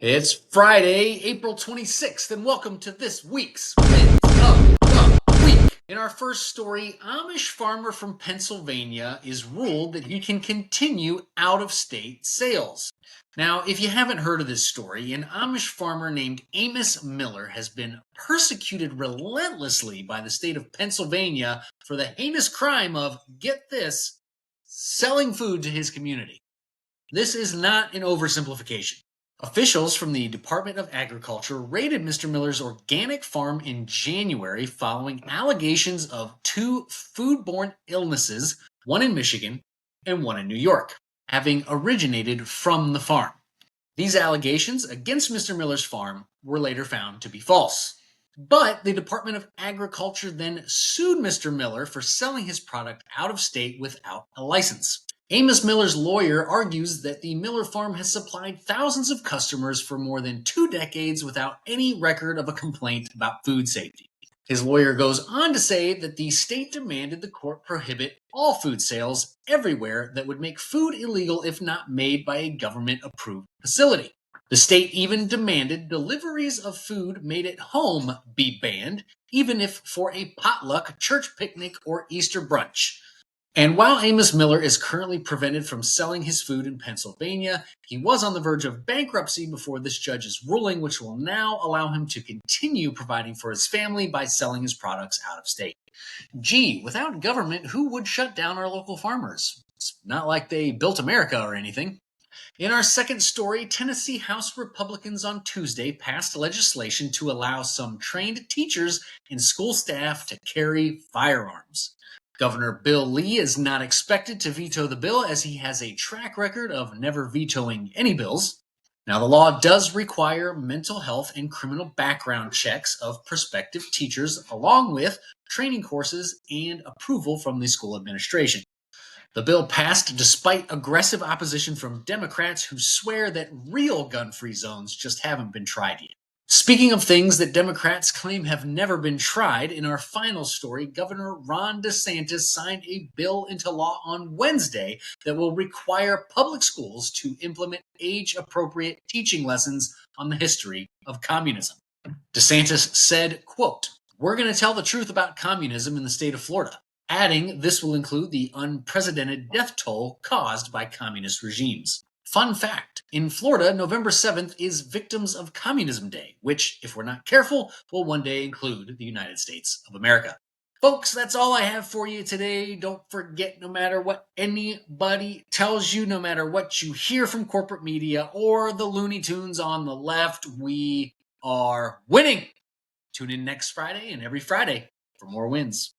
It's Friday, April 26th, and welcome to this week's Wins of the Week. In our first story, Amish farmer from Pennsylvania is ruled that he can continue out-of-state sales. Now, if you haven't heard of this story, an Amish farmer named Amos Miller has been persecuted relentlessly by the state of Pennsylvania for the heinous crime of, get this, selling food to his community. This is not an oversimplification. Officials from the Department of Agriculture raided Mr. Miller's organic farm in January following allegations of two foodborne illnesses, one in Michigan and one in New York, having originated from the farm. These allegations against Mr. Miller's farm were later found to be false. But the Department of Agriculture then sued Mr. Miller for selling his product out of state without a license. Amos Miller's lawyer argues that the Miller farm has supplied thousands of customers for more than 2 decades without any record of a complaint about food safety. His lawyer goes on to say that the state demanded the court prohibit all food sales everywhere that would make food illegal if not made by a government-approved facility. The state even demanded deliveries of food made at home be banned, even if for a potluck, church picnic, or Easter brunch. And while Amos Miller is currently prevented from selling his food in Pennsylvania, he was on the verge of bankruptcy before this judge's ruling, which will now allow him to continue providing for his family by selling his products out of state. Gee, without government, who would shut down our local farmers? It's not like they built America or anything. In our second story, Tennessee House Republicans on Tuesday passed legislation to allow some trained teachers and school staff to carry firearms. Governor Bill Lee is not expected to veto the bill as he has a track record of never vetoing any bills. Now, the law does require mental health and criminal background checks of prospective teachers, along with training courses and approval from the school administration. The bill passed despite aggressive opposition from Democrats who swear that real gun-free zones just haven't been tried yet. Speaking of things that Democrats claim have never been tried, in our final story, Governor Ron DeSantis signed a bill into law on Wednesday that will require public schools to implement age-appropriate teaching lessons on the history of communism. DeSantis said, quote, "We're going to tell the truth about communism in the state of Florida," adding this will include the unprecedented death toll caused by communist regimes. Fun fact, in Florida, November 7th is Victims of Communism Day, which, if we're not careful, will one day include the United States of America. Folks, that's all I have for you today. Don't forget, no matter what anybody tells you, no matter what you hear from corporate media or the Looney Tunes on the left, we are winning. Tune in next Friday and every Friday for more wins.